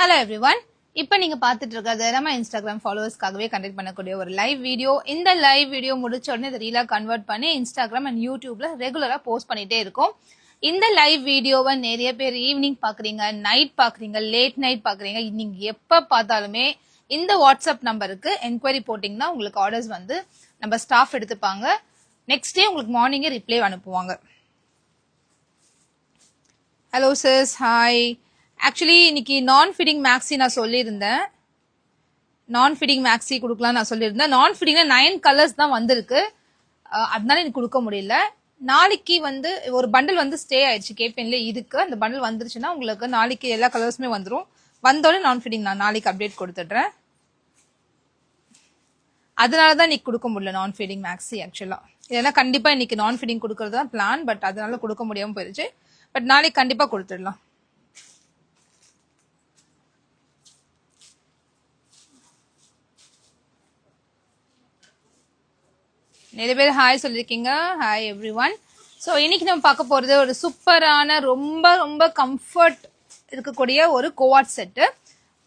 Hello everyone. இப்போ நீங்க பார்த்துட்டு இருக்கிறது நம்ம Instagram ஃபாலோவர்ஸ்க்காகவே கண்டக்ட் பண்ணக்கூடிய ஒரு லைவ் வீடியோ. இந்த லைவ் வீடியோ முடிச்ச உடனே இத ரீலா கன்வர்ட் பண்ணி Instagram and YouTubeல ரெகுலரா போஸ்ட் பண்ணிட்டே இருக்கோம். இந்த லைவ் வீடியோவை நிறைய பேர் ஈவினிங் பாக்குறீங்க, நைட் பாக்குறீங்க, லேட் நைட் பாக்குறீங்க. நீங்க எப்ப பார்த்தாலுமே இந்த வாட்ஸ்அப் நம்பருக்கு என்கொயரி போட்டிங்கன்னா உங்களுக்கு ஆர்டர்ஸ் வந்து நம்ம ஸ்டாஃப் எடுத்துப்பாங்க. நெக்ஸ்ட் டே உங்களுக்கு மார்னிங்கே ரிப்ளை அனுப்புவாங்க. Hello sis, hi. ஆக்சுவலி இன்னைக்கு நான் ஃபீடிங் மேக்ஸி நான் சொல்லியிருந்தேன். நான் ஃபீடிங் மேக்ஸி கொடுக்கலாம் நான் சொல்லியிருந்தேன். நான் ஃபீடிங்ல 9 கலர்ஸ் தான் வந்திருக்கு, அதனால எனக்கு கொடுக்க முடியல. நாளைக்கு வந்து ஒரு பண்டில் வந்து ஸ்டே ஆயிடுச்சு கேப்பேன்ல இருக்கு. அந்த பண்டில் வந்துருச்சுன்னா உங்களுக்கு நாளைக்கு எல்லா கலர்ஸுமே வந்துடும். வந்தோடனே நான் ஃபீடிங் நான் நாளைக்கு அப்டேட் கொடுத்துட்றேன். அதனாலதான் இன்னைக்கு கொடுக்க முடியல நான் ஃபீடிங் மேக்ஸி. ஆக்சுவலா இதெல்லாம் கண்டிப்பா இன்னைக்கு நான் ஃபீடிங் கொடுக்கறது தான் பிளான், பட் அதனால கொடுக்க முடியாம போயிருச்சு. பட் நாளைக்கு கண்டிப்பா கொடுத்துடலாம். நிறைய பேர் ஹாய் சொல்லியிருக்கீங்க. Hi every one. ஸோ இன்னைக்கு நம்ம பார்க்க போறது ஒரு சூப்பரான ரொம்ப ரொம்ப கம்ஃபர்ட் இருக்கக்கூடிய ஒரு கோவாட் செட்டு.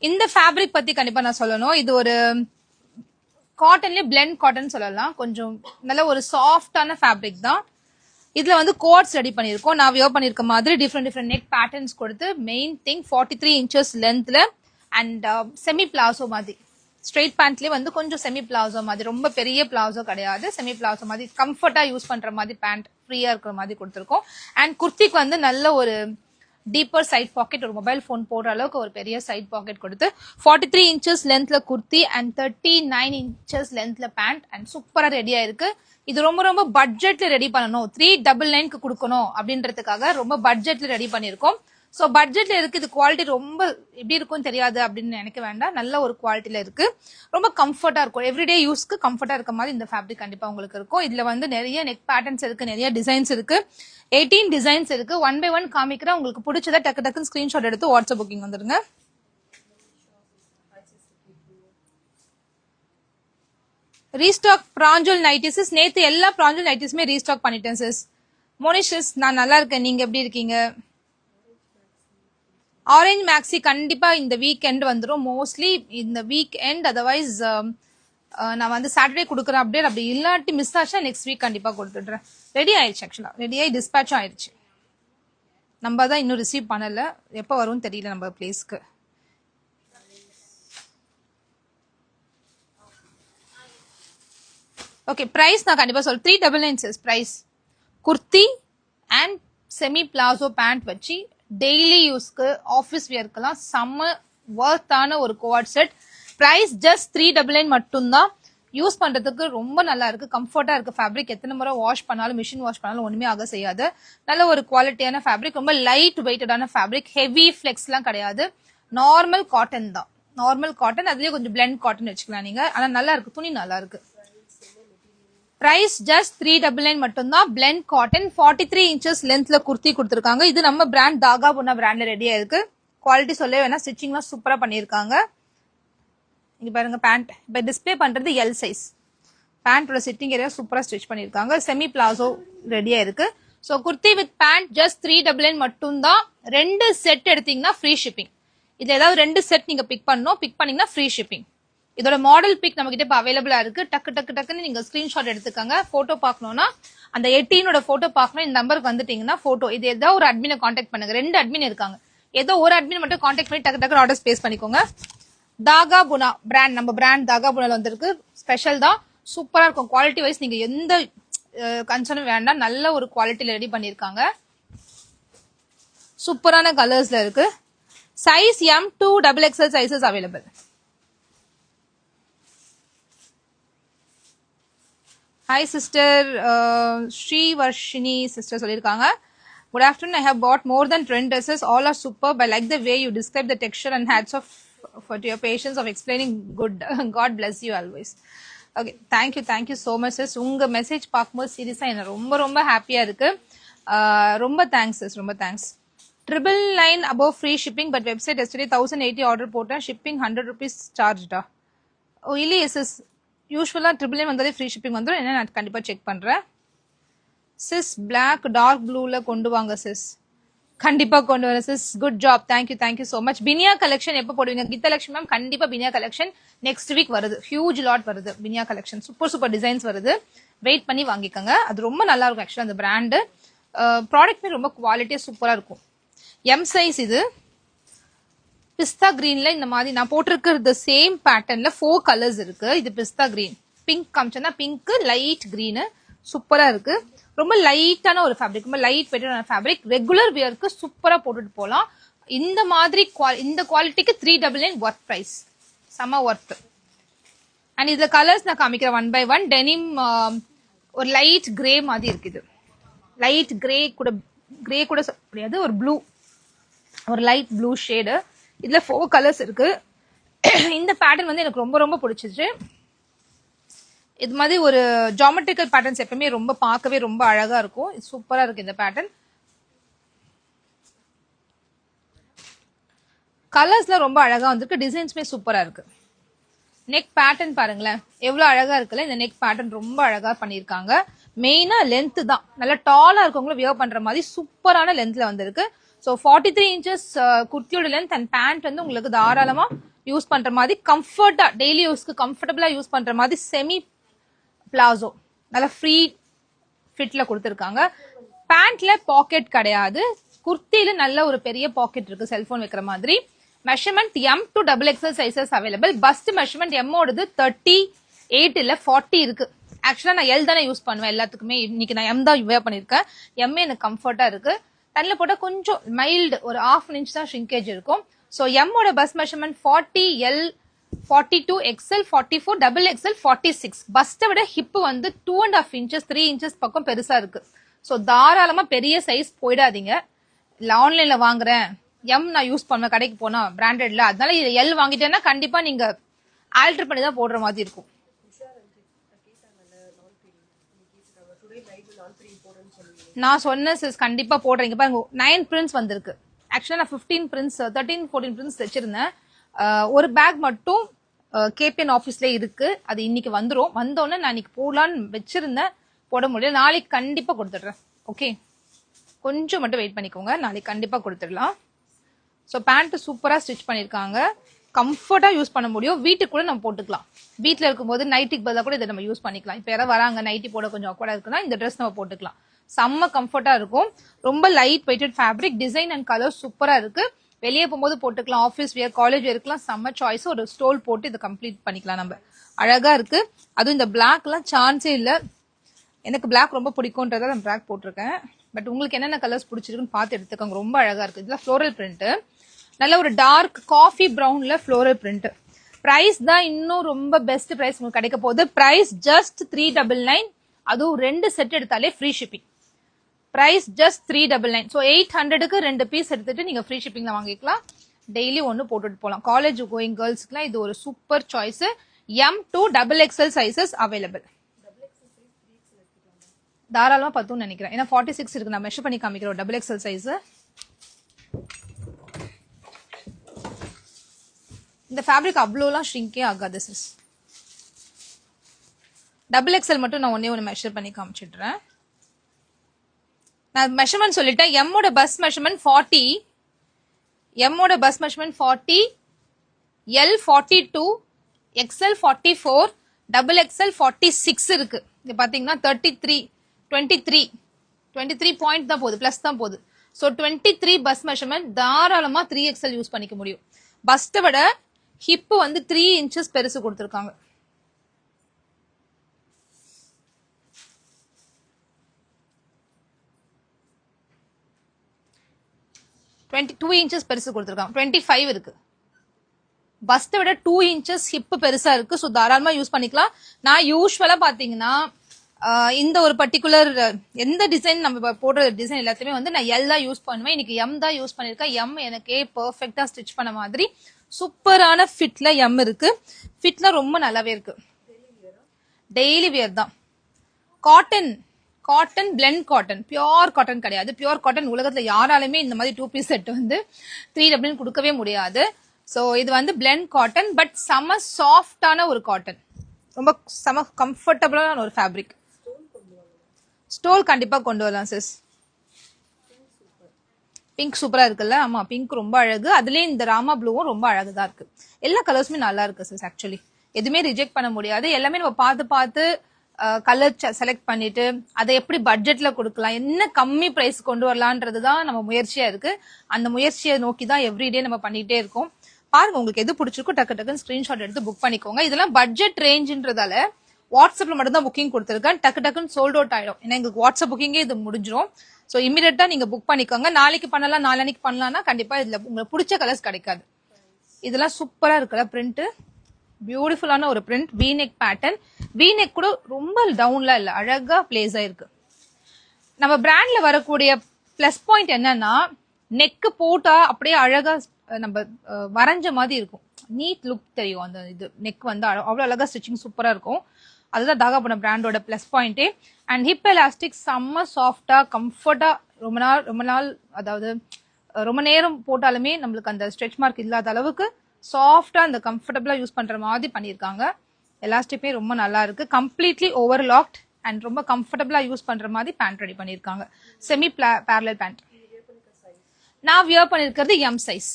இந்த ஃபேப்ரிக் பத்தி கண்டிப்பா நான் சொல்லணும். இது ஒரு காட்டன்லயே பிளெண்ட் காட்டன் சொல்லலாம். கொஞ்சம் நல்ல ஒரு சாஃப்டான ஃபேப்ரிக் தான். இதுல வந்து கோட்ஸ் ரெடி பண்ணிருக்கோம். நான் வியர் பண்ணிருக்க மாதிரி டிஃப்ரெண்ட் நெக் பேட்டர்ன்ஸ் கொடுத்து, மெயின் திங் 43 inches லென்த்ல அண்ட் செமி பிளாசோ மாதிரி ஸ்ட்ரெயிட் பேண்ட்லயே வந்து கொஞ்சம் செமி பிளாசோ மாதிரி, ரொம்ப பெரிய பிளாசோ கிடையாது, செமி பிளாசோ மாதிரி கம்ஃபர்ட்டா யூஸ் பண்ற மாதிரி பேண்ட் ஃப்ரீயா இருக்கிற மாதிரி கொடுத்துருக்கோம். அண்ட் குர்த்திக்கு வந்து நல்ல ஒரு டீப்பர் சைட் பாக்கெட், ஒரு மொபைல் போன் போடுற அளவுக்கு ஒரு பெரிய சைட் பாக்கெட் கொடுத்து 43 inches லென்த்ல குர்த்தி அண்ட் 39 inches லென்த்ல பேண்ட் அண்ட் சூப்பரா ரெடியா இருக்கு. இது ரொம்ப ரொம்ப பட்ஜெட்ல ரெடி பண்ணணும், 399க்கு கொடுக்கணும் அப்படின்றதுக்காக ரொம்ப பட்ஜெட்ல ரெடி பண்ணிருக்கோம். ஸோ பட்ஜெட்ல இருக்கு. இது குவாலிட்டி ரொம்ப எப்படி இருக்கும்னு தெரியாது அப்படின்னு நினைக்க வேண்டாம். நல்ல ஒரு குவாலிட்டியில இருக்கு, ரொம்ப கம்ஃபர்ட்டா இருக்கும். எவ்ரிடே யூஸ்க்கு கம்ஃபர்ட்டா இருக்க மாதிரி இந்த ஃபேப்ரிக் கண்டிப்பா உங்களுக்கு இருக்கும். இதுல வந்து நிறைய நெக் பேட்டர்ன்ஸ் இருக்கு, நிறைய டிசைன்ஸ் இருக்கு, 18 டிசைன்ஸ் இருக்கு. 1 by 1 காமிக்கிறேன். உங்களுக்கு பிடிச்சதா டக்கு டக்குன்னு ஸ்கிரீன்ஷாட் எடுத்து வாட்ஸ்அப் புக்கிங் வந்துருங்க. Restock பிராஞ்சல் nighties. நேத்து எல்லா பிராஞ்சல் நைட்டிஸுமே ரீஸ்டாக் பண்ணிட்டேன் சிஸ். மோனிஷஸ் நான் நல்லா இருக்கேன், நீங்க எப்படி இருக்கீங்க? ஆரஞ்ச் மேக்ஸி கண்டிப்பா இந்த வீக் எண்ட் வந்துடும், மோஸ்ட்லி இந்த வீக் எண்ட். அதர்வைஸ் நான் வந்து சாட்டர்டே கொடுக்குறேன் அப்டேட். அப்படி இல்லாட்டி மிஸ் ஆச்சா நெக்ஸ்ட் வீக் கண்டிப்பா கொடுத்துடுறேன். ரெடி ஆயிடுச்சு, ஆக்சுவலா ரெடி ஆகி டிஸ்பேச்சும் ஆயிடுச்சு. நம்ம தான் இன்னும் ரிசீவ் பண்ணல, எப்ப வரும்னு தெரியல நம்ம பிளேஸ்க்கு. ஓகே, பிரைஸ் நான் கண்டிப்பா சொல்றேன். 399 price. Kurti and semi palazzo pant வச்சு டெய்லி யூஸ்க்கு, ஆஃபீஸ் வியர்க்கெல்லாம் செம்ம வர்த்தான ஒரு கோவாட் செட். பிரைஸ் ஜஸ்ட் 399 மட்டும்தான். யூஸ் பண்றதுக்கு ரொம்ப நல்லா இருக்கு, கம்ஃபர்ட்டா இருக்கு. ஃபேப்ரிக் எத்தனை முறை வாஷ் பண்ணாலும், மிஷின் வாஷ் பண்ணாலும் ஒண்ணுமே ஆக செய்யாது. நல்ல ஒரு குவாலிட்டியான ஃபேப்ரிக், ரொம்ப லைட் வெயிட்டடான ஃபேப்ரிக், ஹெவி ஃபிளெக்ஸ் எல்லாம் கிடையாது. நார்மல் காட்டன் தான், நார்மல் காட்டன். அதுலயே கொஞ்சம் பிளெண்ட் காட்டன் வச்சுக்கலாம் நீங்க. ஆனா நல்லா இருக்கு, துணி நல்லா இருக்கு. பிரைஸ் ஜஸ்ட் 399 மட்டும்தான். பிளெண்ட் காட்டன், 43 inches லென்த்ல குர்த்தி கொடுத்துருக்காங்க. இது நம்ம பிராண்ட் தாகா புனா பிராண்ட்ல ரெடியா இருக்கு. குவாலிட்டி சொல்ல வேணா, ஸ்டிச்சிங்லாம் சூப்பரா பண்ணிருக்காங்க. இங்க பாருங்க பேண்ட் இப்ப டிஸ்பிளே பண்றது எல் சைஸ். பேண்டோட சிட்டிங் ஏரியா சூப்பரா ஸ்டிச் பண்ணிருக்காங்க. செமி பிளாசோ ரெடியா இருக்கு. So kurti with pant just 399 மட்டும்தான். 2 செட் எடுத்தீங்கன்னா ஃப்ரீ ஷிப்பிங். இதுல ஏதாவது 2 செட் நீங்க பிக் பண்ணணும், பிக் பண்ணீங்கன்னா ஃப்ரீ ஷிப்பிங். இதோட மாடல் பிக் நம்ம கிட்ட இப்ப அவைலபிளா இருக்கு. டக்கு டக்கு டக்குன்னு நீங்க ஸ்கிரீன்ஷாட் எடுத்துக்கோங்க. போட்டோ பாக்கணும்னா அந்த 18ஓட போட்டோ பாக்கணும், இந்த நம்பருக்கு வந்துட்டீங்கன்னா போட்டோ. இது ஏதாவது ஒரு அட்மினை கான்டாக்ட் பண்ணுங்க. 2 அட்மின் இருக்காங்க, ஏதோ ஒரு அட்மின் மட்டும் கான்டாக்ட் பண்ணி டக்கு டக்கு ஆர்டர் ஸ்பேஸ் பண்ணிக்கோங்க. தாகா புனா பிராண்ட், நம்ம பிராண்ட் தாகா புனால வந்திருக்கு. ஸ்பெஷல் தான், சூப்பரா இருக்கும். குவாலிட்டி வைஸ் நீங்க எந்த கன்சர்னும் வேண்டாம், நல்ல ஒரு குவாலிட்டியில ரெடி பண்ணிருக்காங்க. சூப்பரான கலர்ஸ்ல இருக்கு. Size M2 XXL sizes available. Hi sister Srivarshini sister சொல்லியிருக்காங்க. Good afternoon. I have bought more than 10 dresses. All are superb. I like the way you describe the texture and hats off for your patience of explaining. Good. God bless you always. Okay, thank you so much sis. உங்க message பார்க்கும்போது சீரியஸா எனக்கு ரொம்ப ரொம்ப ஹாப்பியா இருக்கு. ரொம்ப thanks sis, ரொம்ப thanks. 999 above free shipping, but website yesterday 1080 order போட்டேன், shipping 100 rupees சார்ஜ்டா. ஓ இல்லையே சிஸ், யூஸ்வலா 999 வந்தாலே ஃப்ரீ ஷிப்பிங் வந்துடும். என்ன நான் கண்டிப்பா செக் பண்றேன். சிஸ் பிளாக் டார்க் ப்ளூல கொண்டு வாங்க சிஸ். கண்டிப்பா கொண்டு வரேன் sis. Good job. Thank you so much. பினியா கலெக்ஷன் எப்ப போடுவீங்க? கீதலட்சுமி மேம் கண்டிப்பா பினியா கலெக்ஷன் நெக்ஸ்ட் வீக் வருது. ஹியூஜ் லாட் வருது பினியா கலெக்ஷன். சூப்பர் டிசைன்ஸ் வருது. வெயிட் பண்ணி வாங்கிக்கோங்க. அது ரொம்ப நல்லா இருக்கும் ஆக்சுவலா அந்த பிராண்டு. ப்ராடக்ட்மே ரொம்ப குவாலிட்டியா சூப்பரா இருக்கும். எம் சைஸ் இது. பிஸ்தா கிரீன்ல இந்த மாதிரி நான் போட்டிருக்கிறது சேம் பேட்டர்ன்ல 4 கலர்ஸ் இருக்கு. இது பிஸ்தா கிரீன், பிங்க் காமிச்சா பிங்க், லைட் கிரீன், சூப்பரா இருக்கு. ரொம்ப லைட்டான ஒரு ஃபேப்ரிக், ரொம்ப லைட் வெயிட்டான ஃபேப்ரிக். ரெகுலர் வியருக்கு சூப்பரா போட்டுட்டு போலாம். இந்த மாதிரி இந்த குவாலிட்டிக்கு 399 ஒர்த் பிரைஸ், செம ஒர்த். அண்ட் இதுல கலர்ஸ் நான் காமிக்கிறேன் ஒன் பை ஒன். டெனிம் ஒரு லைட் கிரே மாதிரி இருக்குது. லைட் கிரே கூட முடியாது, ஒரு ப்ளூ, ஒரு லைட் ப்ளூ ஷேடு. இதுல 4 கலர்ஸ் இருக்கு. இந்த பேட்டர்ன் வந்து எனக்கு ரொம்ப ரொம்ப பிடிச்சிச்சு. இது மாதிரி ஒரு ஜாமெட்ரிக்கல் பேட்டர்ன்ஸ் எப்பவுமே ரொம்ப பார்க்கவே ரொம்ப அழகா இருக்கும். சூப்பரா இருக்கு இந்த பேட்டர்ன். கலர்ஸ்ல ரொம்ப அழகா வந்திருக்கு. டிசைன்ஸ்மே சூப்பரா இருக்கு. நெக் பேட்டர்ன் பாருங்களேன் எவ்வளவு அழகா இருக்குல்ல. இந்த நெக் பேட்டர்ன் ரொம்ப அழகா பண்ணிருக்காங்க. மெயினா லென்த் தான், நல்லா டாலா இருக்கவங்களும் வியர் பண்ற மாதிரி சூப்பரான லென்த்ல வந்திருக்கு. ஸோ 43 இன்ச்சஸ் குர்த்தியோட லென்த் அண்ட் பேண்ட் வந்து உங்களுக்கு தாராளமா யூஸ் பண்ற மாதிரி கம்ஃபர்டா, டெய்லி யூஸ்க்கு கம்ஃபர்டபுளா யூஸ் பண்ற மாதிரி செமி பிளாசோ நல்லா ஃப்ரீ ஃபிட்ல கொடுத்துருக்காங்க. பேண்ட்ல பாக்கெட் கிடையாது. குர்த்தியில நல்ல ஒரு பெரிய பாக்கெட் இருக்கு, செல்போன் வைக்கிற மாதிரி. Measurement M to XXL sizes available. First measurement M ஓடது 38 இல்ல 40 இருக்கு. ஆக்சுவலா நான் எல் தானே யூஸ் பண்ணுவேன் எல்லாத்துக்குமே. இன்னைக்கு நான் M தான் வேர் பண்ணிருக்கேன். M எனக்கு கம்ஃபர்ட்டா இருக்கு. தண்ணில போட்டா கொஞ்சம் மைல்டு, ஒரு 1/2 inch தான் ஷ்ரிங்கேஜ் இருக்கும். ஸோ M ஓட bust measurement 40, L 42, XL 44, XXL 46. பஸ்ட்டை விட ஹிப் வந்து 2.5 inches 3 inches பக்கம் பெருசா இருக்கு. ஸோ தாராளமா பெரிய சைஸ் போயிடாதீங்க. இல்ல ஆன்லைன்ல வாங்குறேன், M நான் யூஸ் பண்ணுவேன் கடைக்கு போனா பிராண்டட்ல, அதனால இது L வாங்கிட்டேன்னா கண்டிப்பா நீங்க ஆல்டர் பண்ணி தான் போடுற மாதிரி இருக்கும். நான் சொன்னேன் சிஸ் கண்டிப்பா போடுறீங்க பாருங்க. 9 பிரிண்ட்ஸ் வந்திருக்கு. ஆக்சுவலா நான் 15 பிரிண்ட்ஸ் 13 14 பிரிண்ட்ஸ் வச்சிருந்தேன். ஒரு பேக் மட்டும் கேபிஎன் ஆஃபீஸ்ல இருக்கு. அது இன்னைக்கு வந்துடும். வந்தோடனே நான் இன்னைக்கு போடலான்னு வச்சிருந்தேன், போட முடியல. நாளைக்கு கண்டிப்பா கொடுத்துடுறேன். ஓகே, கொஞ்சம் மட்டும் வெயிட் பண்ணிக்கோங்க, நாளைக்கு கண்டிப்பா கொடுத்துடலாம். ஸோ பேண்ட் சூப்பரா ஸ்டிச் பண்ணிருக்காங்க. கம்ஃபர்ட்டா யூஸ் பண்ண முடியும். வீட்டுக்கு கூட நம்ம போட்டுக்கலாம். வீட்டில் இருக்கும்போது நைட்டிக்கு பதிலாக கூட இதை நம்ம யூஸ் பண்ணிக்கலாம். இப்போ யாராவது வராங்க நைட்டி போட கொஞ்சம் அக்வர்டா இருக்குன்னா இந்த ட்ரெஸ் நம்ம போட்டுக்கலாம். செம்ம கம்ஃபர்ட்டா இருக்கும். ரொம்ப light weighted fabric. Design and colour சூப்பரா இருக்கு. வெளியே போகும்போது போட்டுக்கலாம், ஆஃபீஸ் வியர், காலேஜ் வியர்க்குலாம் செம்ம சாய்ஸ். ஒரு ஸ்டோல் போட்டு இதை கம்ப்ளீட் பண்ணிக்கலாம் நம்ம. அழகா இருக்கு. அதுவும் இந்த பிளாக்லாம் சான்ஸே இல்லை. எனக்கு பிளாக் ரொம்ப பிடிக்கும்ன்றத நான் பிளாக் போட்டிருக்கேன். பட் உங்களுக்கு என்னென்ன கலர்ஸ் பிடிச்சிருக்குன்னு பார்த்து எடுத்துக்கோங்க. ரொம்ப அழகா இருக்கு. இதுல ஃப்ளோரல் பிரிண்ட், நல்ல ஒரு டார்க் காஃபி ப்ரௌன்ல ஃப்ளோரல் பிரிண்ட். பிரைஸ் தான் இன்னும் ரொம்ப பெஸ்ட் பிரைஸ் உங்களுக்கு கிடைக்க போகுது. Price just 399. அதுவும் 2 செட் எடுத்தாலே free shipping. Price just 399. So 800க்கு 2 பீஸ் எடுத்துட்டு நீங்க ஃப்ரீ ஷிப்பிங்ல வாங்கிக்கலாம். டெய்லி ஒன்று போட்டுட்டு போகலாம். காலேஜ் கோயிங் கேர்ள்ஸ்க்குலாம் இது ஒரு super choice. M to XXL sizes available. தாராளமா 10 நினைக்கிறேன், ஏன்னா 46 இருக்கு. நான் மெஷர் பண்ணி காமிக்கிறோம் XXL சைஸ். இந்த ஃபேப்ரிக் அவ்வளோலாம் ஷ்ரிங்கே ஆகாது சிஸ். XXL மட்டும் நான் ஒன்னே ஒன்று மெஷர் பண்ணி காமிச்சிடுறேன். நான் மெஷர்மெண்ட் சொல்லிட்டேன். M ஓட பஸ் மெஷர்மெண்ட் 40, M ஓட bust measurement 40, L 42, XL 44, XXL 46 இருக்கு. இங்க பாத்தீங்கன்னா 33, 23 பாயிண்ட் தான் போகுது, பிளஸ் தான் போகுது. So 23 bus measurement. தாராளமா 3XL யூஸ் பண்ணிக்க முடியும். பஸ்ட்டை விட ஹிப் வந்து 3 inches பெருசு கொடுத்துருக்காங்க. டூ இன்ச்சஸ் பெருசு கொடுத்துருக்காங்க. 25 இருக்கு. பஸ்ட்டை விட 2 inches ஹிப் பெருசா இருக்கு. ஸோ தாராளமா யூஸ் பண்ணிக்கலாம். நான் யூஸ்வலா பாத்தீங்கன்னா இந்த ஒரு பர்டிகுலர் எந்த டிசைன் நம்ம போடுற டிசைன் எல்லாத்தையுமே வந்து நான் L தான் யூஸ் பண்ணுவேன். இன்னைக்கு M தான் யூஸ் பண்ணிருக்கேன். M எனக்கே பெர்ஃபெக்டா ஸ்டிச் பண்ண மாதிரி சூப்பரான ஃபிட்ல M இருக்கு. ஃபிட்ல ரொம்ப நல்லாவே இருக்கு. டெய்லி வியர் தான். Cotton blend cotton, pure cotton கிடையாது. பியோர் காட்டன் உலகத்துல யாராலுமே இந்த மாதிரி 2 பீஸ் செட் வந்து 399 கொடுக்கவே முடியாது. ஸோ இது வந்து பிளெண்ட் காட்டன், பட் செம சாஃப்டான ஒரு காட்டன். ரொம்ப செம கம்ஃபர்டபுளான ஒரு ஃபேப்ரிக். ஸ்டோல் கண்டிப்பா கொண்டு வரலாம் சிஸ். பிங்க் சூப்பரா இருக்குல்ல? ஆமா, பிங்க் ரொம்ப அழகு. அதுலயே இந்த ராமா ப்ளூவும் ரொம்ப அழகுதான் இருக்கு. எல்லா கலர்ஸுமே நல்லா இருக்கு சிஸ். ஆக்சுவலி எதுவுமே ரிஜெக்ட் பண்ண முடியாது. எல்லாமே நம்ம பார்த்து கலர் செலக்ட் பண்ணிட்டு அதை எப்படி பட்ஜெட்ல கொடுக்கலாம், என்ன கம்மி பிரைஸ் கொண்டு வரலான்றதுதான் நம்ம முயற்சியா இருக்கு. அந்த முயற்சியை நோக்கி தான் எவ்ரிடே நம்ம பண்ணிட்டே இருக்கோம். பாருங்க, உங்களுக்கு எது பிடிச்சிருக்கோ டக்குன்னு ஸ்கிரீன்ஷாட் எடுத்து புக் பண்ணிக்கோங்க. இதெல்லாம் பட்ஜெட் ரேஞ்சுன்றதால வாட்ஸ்அப்ல மட்டும் தான் புக்கிங் கொடுத்துருக்கேன். டக்குன்னு சோல்ட் அவுட் ஆயிடும். ஏன்னா எங்களுக்கு வாட்ஸ்அப் புக்கிங்கே இது முடிஞ்சிடும். ஸோ இமீடியட்டா நீங்க புக் பண்ணிக்கோங்க. நாளைக்கு பண்ணலாம், நாளைக்கு பண்ணலாம்னா கண்டிப்பா இதுல உங்களுக்கு பிடிச்ச கலர்ஸ் கிடைக்காது. இதெல்லாம் சூப்பரா இருக்குல்ல பிரிண்ட், பியூட்டிஃபுல்லான ஒரு print. We neck pattern. We neck கூட ரொம்ப டவுன்ல இல்ல, அழகா பிளேஸ் ஆயிருக்கு. நம்ம பிராண்ட்ல வரக்கூடிய பிளஸ் பாயிண்ட் என்னன்னா, நெக் போட்டா அப்படியே அழகா நம்ம வரைஞ்ச மாதிரி இருக்கும். நீட் லுக் தெரியும். அந்த இது நெக் வந்து அவ்வளவு அழகா ஸ்டிச்சிங் சூப்பரா இருக்கும். அதுதான் தாகாபுரம் பிராண்டோட பிளஸ் பாயிண்டே. அண்ட் ஹிப் எலாஸ்டிக் செம்ம சாஃப்டா கம்ஃபர்டா ரொம்ப நாள் அதாவது ரொம்ப நேரம் போட்டாலுமே நம்மளுக்கு அந்த ஸ்ட்ரெச் மார்க் இல்லாத அளவுக்கு சாஃப்டா அந்த கம்ஃபர்டபுளா யூஸ் பண்ற மாதிரி பண்ணிருக்காங்க. எலாஸ்டிக்மே ரொம்ப நல்லா இருக்கு. கம்ப்ளீட்லி ஓவர்லாக்ட் அண்ட் ரொம்ப கம்ஃபர்டபுளா யூஸ் பண்ற மாதிரி பேண்ட் ரெடி பண்ணிருக்காங்க. Semi parallel pant. நான் வியர் பண்ணிருக்கிறது எம் சைஸ்.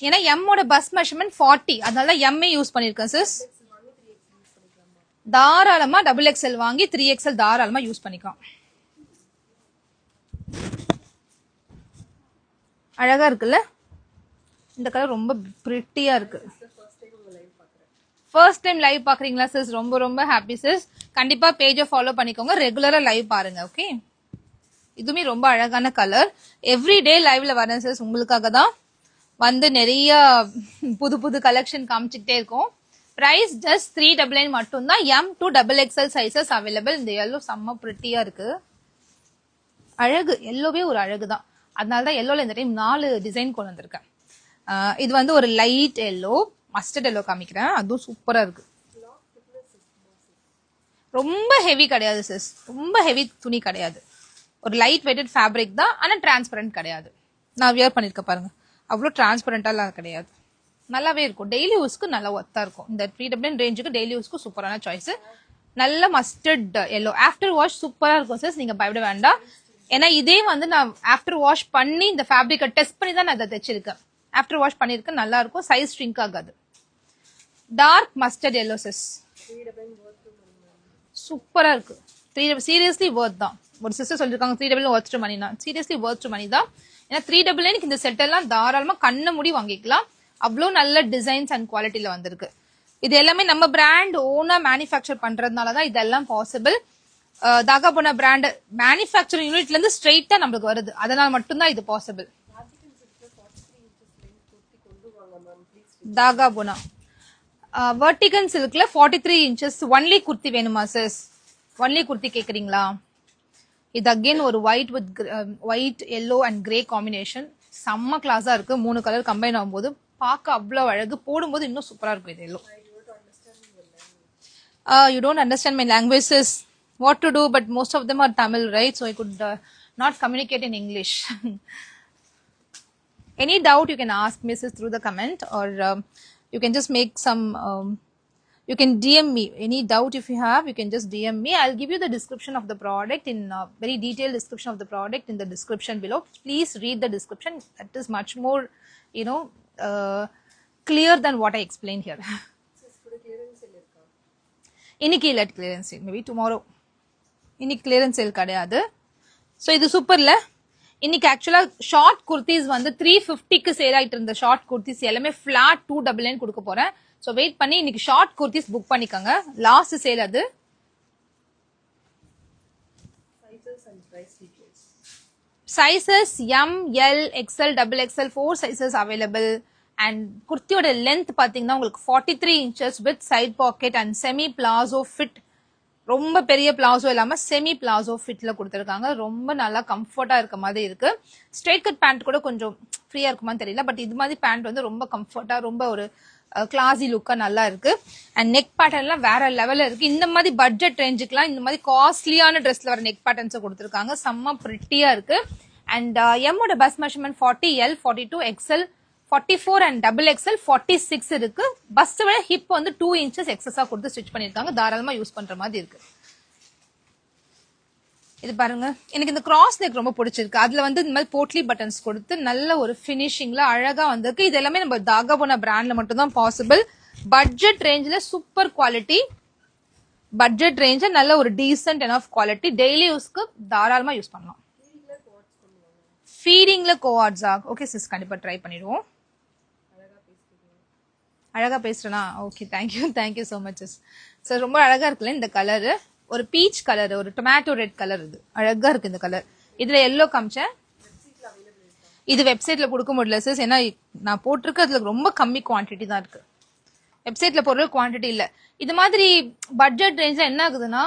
ஏன்னா எம்மோட பஸ் மெஷர்மெண்ட் 40, அதனால எம்ஏ யூஸ் பண்ணிருக்கேன் சிஸ். தாராளமா XXL வாங்கி 3XL தாராளமா யூஸ் பண்ணிக்கலாம். அழகா இருக்குல்ல? இந்த கலர் ரொம்ப பிரிட்டியா இருக்கு. ஃபர்ஸ்ட் டைம் லைவ் பாக்குறீங்களா சிஸ்? ரொம்ப ரொம்ப ஹாப்பி சிஸ். கண்டிப்பா பேஜை ஃபாலோ பண்ணிக்கோங்க, ரெகுலரா லைவ் பாருங்க. ஓகே, இதுவுமே ரொம்ப அழகான கலர். எவ்ரிடே லைவ்ல வரேன் சிஸ், உங்களுக்காக தான் வந்து நிறைய புது கலெக்ஷன் காமிச்சுக்கிட்டே இருக்கும். பிரைஸ் ஜஸ்ட் 399 மட்டும் தான். M to XXL sizes available. இந்த எல்லோ செம்ம பிரிட்டியா இருக்கு. அழகு, எல்லோவே ஒரு அழகு தான். அதனாலதான் எல்லோல இந்த டைம் 4 டிசைன் கொண்டு வந்திருக்கேன். இது வந்து ஒரு லைட் எல்லோ, மஸ்டர்ட் எல்லோ காமிக்கிறேன். அதுவும் சூப்பரா இருக்கு. ரொம்ப ஹெவி கிடையாது சிஸ், ரொம்ப ஹெவி துணி கிடையாது. ஒரு லைட் வெயிட்டட் ஃபேப்ரிக் தான், ஆனா டிரான்ஸ்பரண்ட் கிடையாது. நான் வியர் பண்ணிருக்கேன் பாருங்க, அவ்வளோ டிரான்ஸ்பரண்டாலாம் கிடையாது. நல்லாவே இருக்கும். டெய்லி யூஸ்க்கு நல்லா ஒர்த்தா இருக்கும். இந்த 399 ரேஞ்சுக்கு டெய்லி யூஸ்க்கு சூப்பரான சாய்ஸ். நல்ல மஸ்டர்ட் எல்லோ. ஆஃப்டர் வாஷ் சூப்பரா இருக்கும் சார், நீங்க பயப்பட வேண்டாம். ஏன்னா இதே வந்து நான் ஆஃப்டர் வாஷ் பண்ணி இந்த ஃபேப்ரிக்கை டெஸ்ட் பண்ணி தான் நான் அதை தைச்சிருக்கேன். ஆஃப்டர் வாஷ் பண்ணிருக்கேன், நல்லா இருக்கும். சைஸ் ஷ்ரிங்க் ஆகாது. டார்க் மஸ்டர்ட் எல்லோ சிஸ், சூப்பரா இருக்கு. சீரியஸ்லி வர்த் தான். ஒரு சிஸ்டர் சொல்லிருக்காங்க 399 வர்த் டு மணி. தான் சீரியஸ்லி வர்த் டு மணி தான். ஏன்னா 399 இந்த செட் எல்லாம் தாராளமா கண்ண மூடி வாங்கிக்கலாம். அவ்வளோ நல்ல டிசைன்ஸ் அண்ட் குவாலிட்டியில வந்திருக்கு. இது எல்லாமே நம்ம பிராண்ட் ஓனா மேனுஃபேக்சர் பண்றதுனாலதான் இதெல்லாம் பாசிபிள். தாகாபுனா பிராண்ட் மேனுஃபேக்சரிங் யூனிட்ல இருந்து ஸ்ட்ரெயிட்டா நம்மளுக்கு வருது, அதனால மட்டும்தான் இது பாசிபிள். தாகாபுனா வெர்டிகல் சில்க்ல 43 இன்ச்சஸ் ஒன்லி குர்த்தி வேணுமா சிஸ்? ஒன்லி குர்த்தி கேக்குறீங்களா? இது அகெயின் ஒரு white yellow and grey combination. செம்ம கிளாஸா இருக்கு. 3 கலர் கம்பைன் ஆகும்போது பார்க்க அவ்வளவு அழகு, போடும்போது இன்னும் சூப்பரா இருக்கும். இது yellow. You don't understand my languages. What to do? But most of them are Tamil, right? So I could not communicate in English. Any doubt you can ask Mrs. through the comment, or you can just make some. You can DM me. Any doubt if you have, you can just DM me. I'll give you the description of the product in very detailed description of the product in the description below. Please read the description. That is much more, clear than what I explained here. இன்னைக்கு இல்ல clearance sale, maybe tomorrow. இன்னைக்கு clearance sale கிடையாது. So இது சூப்பர்ல. இன்னைக்கு ஆக்சுவலா short kurtis வந்து 350க்கு sale ஆயிட்டு இருந்த ஷார்ட் குர்த்திஸ் எல்லாமே ஃபிளாட் 299 கொடுக்க போறேன். ஸோ வெயிட் பண்ணி இன்னைக்கு ஷார்ட் குர்த்திஸ் புக் பண்ணிக்கோங்க. லாஸ்ட் சேல் அது. Sizes M, L, XL, XXL 4 sizes available. And குர்த்தியோட லென்த் பாத்தீங்கன்னா உங்களுக்கு 43 inches with side pocket and semi palazzo fit. ரொம்ப பெரிய பிளாசோ இல்லாம செமி பிளாசோ ஃபிட்ல கொடுத்துருக்காங்க. ரொம்ப நல்லா கம்ஃபர்ட்டா இருக்க மாதிரி இருக்கு. ஸ்ட்ரெயிட் கட் பேண்ட் கூட கொஞ்சம் ஃப்ரீயா இருக்குமான்னு தெரியல, பட் இது மாதிரி பேண்ட் வந்து ரொம்ப கம்ஃபர்ட்டா, ரொம்ப ஒரு கிளாசி லுக்கா நல்லா இருக்கு. அண்ட் நெக் பேட்டர்ன்லாம் வேற லெவல்ல இருக்கு. இந்த மாதிரி பட்ஜெட் ரேஞ்சுக்குலாம் இந்த மாதிரி காஸ்ட்லியான ட்ரெஸ்ல வர நெக் பேட்டர்ன்ஸ் கொடுத்துருக்காங்க. செம்ம பிரிட்டியா இருக்கு. அண்ட் எம்மோட bust measurement 40, L 42, XL 44 and XXL 46 இருக்கு. பஸ்ட் விட ஹிப் வந்து 2 இன்ச்சஸ் எக்ஸஸா கொடுத்து ஸ்டிச் பண்ணிருக்காங்க. தாராளமா யூஸ் பண்ற மாதிரி இருக்கு. இது பாருங்க, எனக்கு இந்த கிராஸ் நெக் ரொம்ப பிடிச்சிருக்கு. அதுல வந்து இந்த மாதிரி போட்லி பட்டன்ஸ் கொடுத்து நல்ல ஒரு பினிஷிங்ல அழகா வந்திருக்கு. இது எல்லாமே நம்ம தாகாபுனா பிராண்ட்ல மட்டும் தான் பாசிபிள். பட்ஜெட் ரேஞ்சில் சூப்பர் குவாலிட்டி, பட்ஜெட் ரேஞ்ச் நல்ல ஒரு decent and of quality, daily யூஸ்க்கு தாராளமா யூஸ் பண்ணலாம். ஃபீடிங்ல கோஆர்ட்ஸா? ஓகே சிஸ், கண்டிப்பா ட்ரை பண்ணிடுவோம். அழகா பேசுறேனா? Okay, thank you so much sis. Sir ரொம்ப அழகா இருக்குல்ல இந்த கலரு, ஒரு பீச் கலர், ஒரு டொமேட்டோ ரெட் கலர், இது அழகா இருக்கு இந்த கலர். இதுல எல்லோ காமிச்சேன், இது வெப்சைட்ல கொடுக்க முடியல சிஸ், ஏன்னா நான் போட்டிருக்கிறதுல ரொம்ப கம்மி குவான்டிட்டி தான் இருக்கு, வெப்சைட்ல போடுற குவான்டிட்டி இல்ல. இது மாதிரி பட்ஜெட் ரேஞ்ச்ல என்ன ஆகுதுன்னா,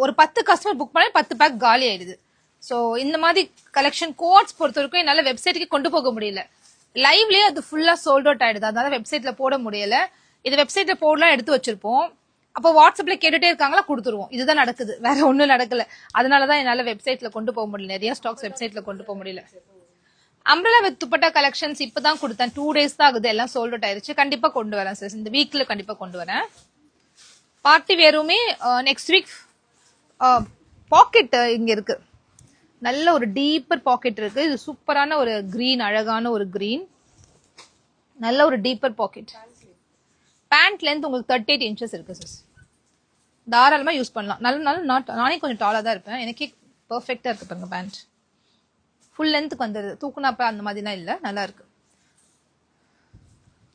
ஒரு 10 கஸ்டமர் புக் பண்ணி 10 பேக் காலி ஆயிடுது. ஸோ இந்த மாதிரி கலெக்ஷன் கோட்ஸ் பொறுத்த வரைக்கும் என்னால வெப்சைட்டுக்கு கொண்டு போக முடியல, லைவ்லயே அது ஃபுல்லா சோல்ட் அவுட் ஆயிடுது, அதனால வெப்சைட்ல போட முடியல. இது வெப்சைட்ல போடலாம் எடுத்து வச்சிருப்போம், அப்போ வாட்ஸ்அப்ல கேட்டுட்டே இருக்காங்களா, கொடுத்துருவோம். இதுதான் நடக்குது, வேற ஒண்ணும் நடக்கல. அதனாலதான் என்னால வெப்சைட்ல கொண்டு போக முடியல, நிறைய ஸ்டாக்ஸ் வெப்சைட்ல கொண்டு போக முடியல. அம்ப்ரெல்லா வித் துப்பட்டா கலெக்ஷன்ஸ் இப்பதான் கொடுத்தேன், 2 days தான் ஆகுது, எல்லாம் சோல்ட் அவுட் ஆயிருச்சு. கண்டிப்பா கொண்டு வரேன் சார், இந்த வீக்ல கண்டிப்பா கொண்டு வரேன். பார்ட்டி வேறுமே நெக்ஸ்ட் வீக். பாக்கெட் இங்க இருக்கு, நல்ல ஒரு டீப்பர் பாக்கெட் இருக்கு. இது சூப்பரான ஒரு கிரீன், அழகான ஒரு கிரீன், நல்ல ஒரு டீப்பர் பாக்கெட். பேண்ட் லென்த் உங்களுக்கு 38 inches இருக்கு சிஸ், தாராளமா யூஸ் பண்ணலாம். நானே கொஞ்சம் டாலா தான் இருப்பேன், எனக்கே பெர்ஃபெக்டா இருக்கு பாருங்க. பேண்ட் ஃபுல் லென்த்துக்கு வந்துருது, தூக்குனாப்ப அந்த மாதிரிலாம் இல்ல, நல்லா இருக்கு.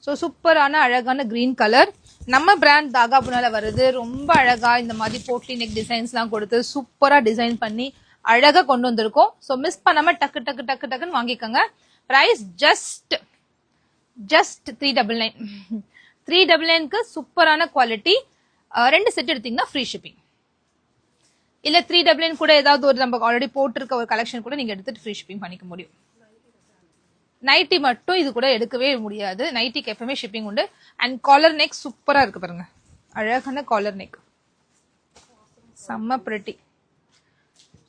ஸோ சூப்பரான அழகான கிரீன் கலர், நம்ம பிராண்ட் தாகாபுனால வருது. ரொம்ப அழகா இந்த மாதிரி போட்லி நெக் டிசைன்ஸ்லாம் கொடுத்து சூப்பரா டிசைன் பண்ணி அழகா கொண்டு வந்திருக்கோம். ஸோ மிஸ் பண்ணாம டக்கு டக்கு டக்கு டக்குன்னு வாங்கிக்கோங்க. Price just 399. 399க்கு சூப்பரான குவாலிட்டி. 2 செட் எடுத்தீங்கன்னா ஃப்ரீ ஷிப்பிங். இல்ல 399 கூட ஏதாவது ஒரு நம்ம ஆல்ரெடி போட்டிருக்க ஒரு கலெக்ஷன் கூட நீங்க எடுத்துட்டு ஃப்ரீ ஷிப்பிங் பண்ணிக்க முடியும். நைட்டி மட்டும் இது கூட எடுக்கவே முடியாது, நைட்டிக்கு எப்பவுமே ஷிப்பிங் உண்டு. அண்ட் காலர் நெக் சூப்பரா இருக்கு பாருங்க, அழகான காலர் நெக், செம்ம பிரிட்டி,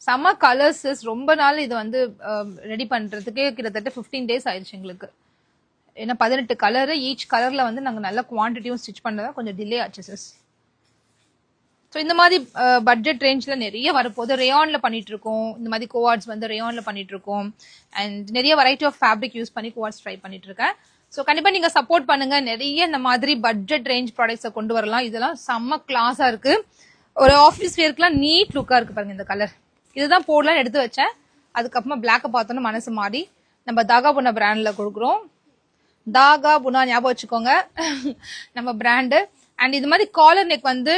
செம்ம கலர்ஸ். ரொம்ப நாள் இது வந்து ரெடி பண்றதுக்கு கிட்டத்தட்ட 15 days ஆயிடுச்சு எங்களுக்கு. ஏன்னா 18 கலரு, ஈச் கலர்ல வந்து நாங்க நல்ல குவான்டிட்டியும் ஸ்டிச் பண்ணதா கொஞ்சம் டிலே ஆச்சு சிஸ். ஸோ இந்த மாதிரி பட்ஜெட் ரேஞ்ச்ல நிறைய வரப்போது. ரேயான்ல பண்ணிட்டு இருக்கோம், இந்த மாதிரி கோவார்ட்ஸ் வந்து ரேயான்ல பண்ணிட்டு இருக்கோம். அண்ட் நிறைய வெரைட்டி ஆஃப் ஃபேப்ரிக் யூஸ் பண்ணி கோவார்ட்ஸ் ட்ரை பண்ணிட்டு இருக்கேன். ஸோ கண்டிப்பா நீங்க சப்போர்ட் பண்ணுங்க, நிறைய இந்த மாதிரி பட்ஜெட் ரேஞ்ச் ப்ராடக்ட்ஸை கொண்டு வரலாம். இதெல்லாம் செம்ம கிளாஸா இருக்கு, ஒரு ஆஃபீஸ் வேர்க்குலாம் நீட் லுக்கா இருக்கு பாருங்க. இந்த கலர் இதுதான் போடலாம் எடுத்து வச்சேன், அதுக்கப்புறமா பிளாக்க பார்த்தோன்னு மனசு மாறி நம்ம தாகாபுனா பிராண்ட்ல கொடுக்குறோம். தாகாபுனா ஞாபகம் வச்சுக்கோங்க நம்ம பிராண்டு. அண்ட் இது மாதிரி காலர் நெக் வந்து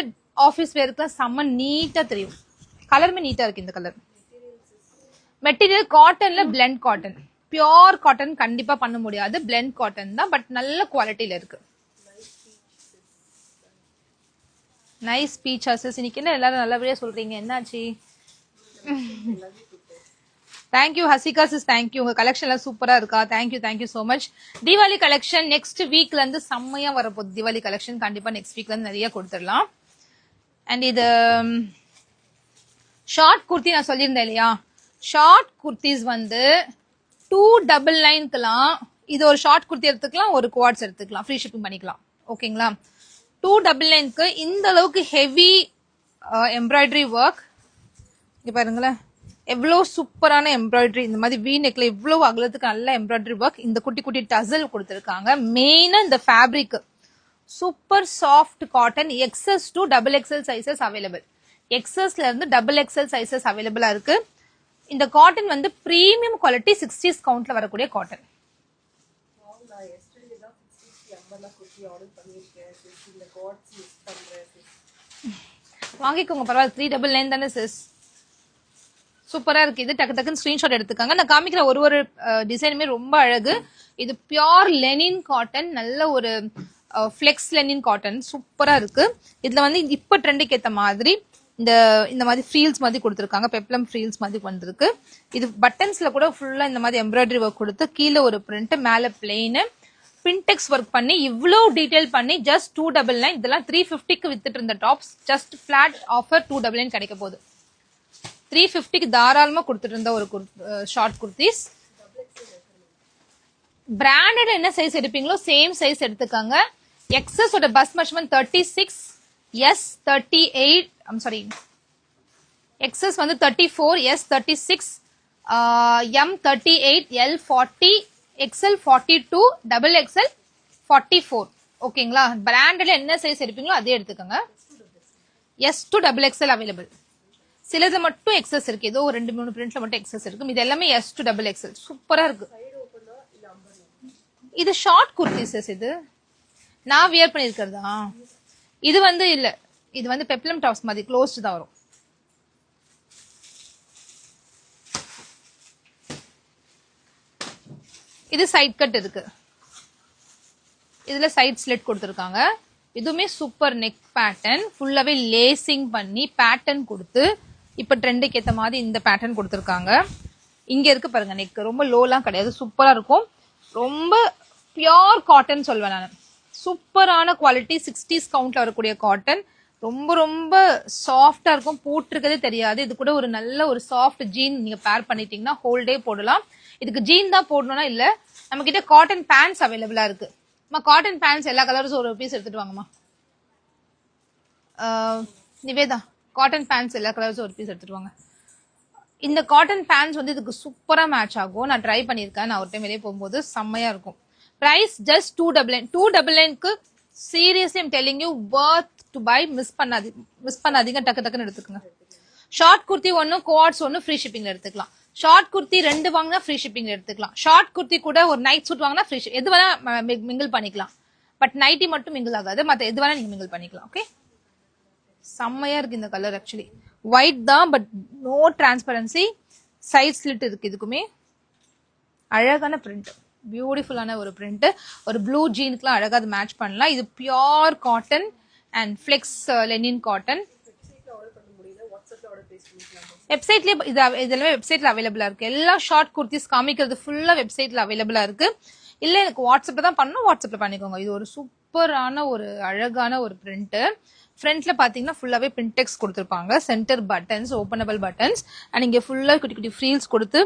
ஆஃபீஸ் வேர்க்குலாம் செம்ம நீட்டா தெரியும், கலருமே நீட்டா இருக்கு. இந்த கலர் மெட்டீரியல் காட்டன்ல பிளெண்ட் காட்டன், பியோர் காட்டன் கண்டிப்பா பண்ண முடியாது, பிளெண்ட் காட்டன் தான், பட் நல்ல குவாலிட்டியில இருக்கு. நைஸ் பீச் அசஸ். இன்னைக்கு என்ன எல்லாரும் நல்லபடியா சொல்றீங்க, என்னாச்சு? Thank you Hasika sis, thank you. உங்க கலெக்ஷன் எல்லாம் சூப்பரா இருக்கா, thank you so much. Deepavali collection next வீக்ல இருந்து செம்மையா வரப்போகுது. தீபாவளி கலெக்ஷன் கண்டிப்பா நெக்ஸ்ட் வீக்ல இருந்து நிறைய கொடுத்துடலாம். அண்ட் இது ஷார்ட் குர்த்தி நான் சொல்லியிருந்தேன் இல்லையா, ஷார்ட் குர்த்திஸ் வந்து 299க்குலாம் இது ஒரு ஷார்ட் குர்த்தி எடுத்துக்கலாம், ஒரு குவார்ட்ஸ் எடுத்துக்கலாம், ஃப்ரீ ஷிப்பிங் பண்ணிக்கலாம். ஓகேங்களா? 299க்கு இந்த அளவுக்கு ஹெவி எம்ப்ராய்டரி ஒர்க், இங்க பாருங்களேன் எவ்வளோ சூப்பரான எம்ப்ராய்டரி. இந்த மாதிரி வி நெக்ல இவ்வளவு அகலத்துக்கு நல்ல எம்ப்ராய்டரி ஒர்க், இந்த குட்டி குட்டி டசல் கொடுத்துருக்காங்க. மெயினா இந்த fabric super soft cotton, XS to XXL sizes available, XSல இருந்து XXL சைசஸ் அவைலபிளா இருக்கு. இந்த காட்டன் வந்து பிரீமியம் குவாலிட்டி 60s கவுண்ட்ல வரக்கூடிய காட்டன். வாங்கிக்கோங்க பரவாயில்ல, 399 தானே சிஸ், சூப்பரா இருக்கு. இது டக்கு டக்குன்னு ஸ்கிரீன்ஷாட் எடுத்துக்காங்க. நான் காமிக்கிற ஒரு டிசைனுமே ரொம்ப அழகு. இது பியோர் லெனின் காட்டன், நல்ல ஒரு ஃபிளெக்ஸ் லெனின் காட்டன், சூப்பரா இருக்கு. இதுல வந்து இப்ப ட்ரெண்டுக்கு ஏத்த மாதிரி இந்த மாதிரி ஃப்ரீல்ஸ் மாதிரி கொடுத்துருக்காங்க, பெப்ளம் ஃப்ரீல்ஸ் மாதிரி வந்திருக்கு. இது பட்டன்ஸ்ல கூட ஃபுல்லா இந்த மாதிரி எம்ப்ராய்டரி ஒர்க் கொடுத்து கீழே ஒரு பிரிண்ட், மேல பிளெயின் பின்டெக்ஸ் ஒர்க் பண்ணி இவ்வளவு டீடைல் பண்ணி ஜஸ்ட் 299. இதெல்லாம் 350க்கு வித்துட்டு இருந்த டாப்ஸ் ஜஸ்ட் பிளாட் ஆஃபர் 299 கிடைக்க போகுது. 350க்கு தாராளமா கொடுத்துட்டு இருந்த ஒரு ஷார்ட் குர்த்திஸ். பிராண்டட் என்ன சைஸ் எடுப்பீங்களோ சேம் சைஸ் எடுத்துக்காங்க. XS ஓட bust measurement 36, S 38, I'm sorry XS வந்து 34, S 36, M 38, L 40, XL 42, double XL 44. ஓகேங்களா? பிராண்டட்ல என்ன சைஸ் எடுப்பீங்களோ அதே எடுத்துக்கோங்க. S to double XL available. சிலது மட்டும் எக்ஸஸ் இருக்கு, ஏதோ 2-3 பிரிண்ட்ல மட்டும் எக்ஸஸ் இருக்கு. இது எல்லாமே எஸ் டு டபுள் எக்ஸ்எல். சூப்பரா இருக்கு. இது ஷார்ட் குர்த்திஸ். இது நான் வியர் பண்ணிருக்கிறதா? இது வந்து இல்ல, இது வந்து பெப்ளம் டாப்ஸ் மாதிரி க்ளோஸ்ட் தான் வரும். இது சைட் கட் இருக்கு, இதுல சைட் ஸ்லிட் கொடுத்துருக்காங்க. இதுவுமே சூப்பர் நெக் பேட்டர்ன், ஃபுல்லாவே லேசிங் பண்ணி பேட்டர்ன் கொடுத்து இப்ப ட்ரெண்டுக்கு ஏத்த மாதிரி இந்த பேட்டர்ன் கொடுத்துருக்காங்க. இங்க இருக்கு பாருங்க நெக், ரொம்ப லோலாம் கிடையாது, சூப்பரா இருக்கும். ரொம்ப பியோர் காட்டன் சொல்வேன் நான். சூப்பரான குவாலிட்டி, 60s கவுண்ட்ல வரக்கூடிய காட்டன். ரொம்ப ரொம்ப சாஃப்டா இருக்கும், போட்டிருக்கதே தெரியாது. இது கூட ஒரு நல்ல ஒரு சாஃப்ட் ஜீன் நீங்க பேர் பண்ணிட்டீங்கன்னா ஹோல் டே போடலாம். இதுக்கு ஜீன் தான் போடணும்னா இல்ல, நம்ம கிட்ட காட்டன் பேண்ட்ஸ் அவைலபிளா இருக்கு. காட்டன் பேண்ட்ஸ் எல்லா கலர்ஸும் ஒரு பீஸ் எடுத்துட்டு வாங்கம்மா. நிவேதா, காட்டன் பேண்ட்ஸ் எல்லா கலர்ஸும் ஒரு பீஸ் எடுத்துட்டு வாங்க. இந்த காட்டன் பேண்ட்ஸ் வந்து இதுக்கு சூப்பரா மேட்ச் ஆகும். நான் ட்ரை பண்ணியிருக்கேன், நான் ஒரு டைம் வெளியே போகும்போது செம்மையா இருக்கும். Price just 299. 299க்கு seriously I'm telling you worth to buy. Miss பண்ணாதீங்க, டக்கு டக்குன்னு எடுத்துக்கோங்க. ஷார்ட் குர்த்தி ஒன்னு, கோஆர்ட்ஸ் ஒன்னு ஃப்ரீ ஷிப்பிங்ல எடுத்துக்கலாம். ஷார்ட் குர்த்தி 2 வாங்கினா ஃப்ரீ ஷிப்பிங்ல எடுத்துக்கலாம். ஷார்ட் குர்த்தி கூட ஒரு நைட் சூட் வாங்கினா ஃப்ரீ, எது வேணா மிங்கிள் பண்ணிக்கலாம். பட் நைட்டி மட்டும் மிங்கிள் ஆகாது, மத்த எது வேணா நீங்க மிங்கிள் பண்ணிக்கலாம். ஓகே, செம்மையா இருக்கு இந்த கலர். ஆக்சுவலி ஒயிட் தான், but no transparency. Side slit இருக்கு. இதுக்குமே அழகான பிரிண்ட், பியூட்டிஃபுல்லான ஒரு பிரிண்ட். ஒரு ப்ளூ ஜீனுக்குலாம் அழகா அது மேட்ச் பண்ணலாம். இது pure cotton and flex linen cotton. வெப்சைட்லயே இதெல்லாம் வெப்சைட்ல அவைலபிளா இருக்கு. எல்லா ஷார்ட் குர்த்திஸ் காமிக்கிறது ஃபுல்லா வெப்சைட்ல அவைலபிளா இருக்கு. இல்ல எனக்கு வாட்ஸ்அப்ல தான் பண்ணணும், வாட்ஸ்அப்ல பண்ணிக்கோங்க. இது ஒரு சூப்பரான ஒரு அழகான ஒரு பிரிண்ட். ஃப்ரண்ட்ல பாத்தீங்கன்னா ஃபுல்லாவே பிரிண்டெக்ஸ் கொடுத்துருப்பாங்க. Centre buttons, openable buttons, and இங்க ஃபுல்லா குட்டி குட்டி ஃப்ரீல்ஸ் கொடுத்து,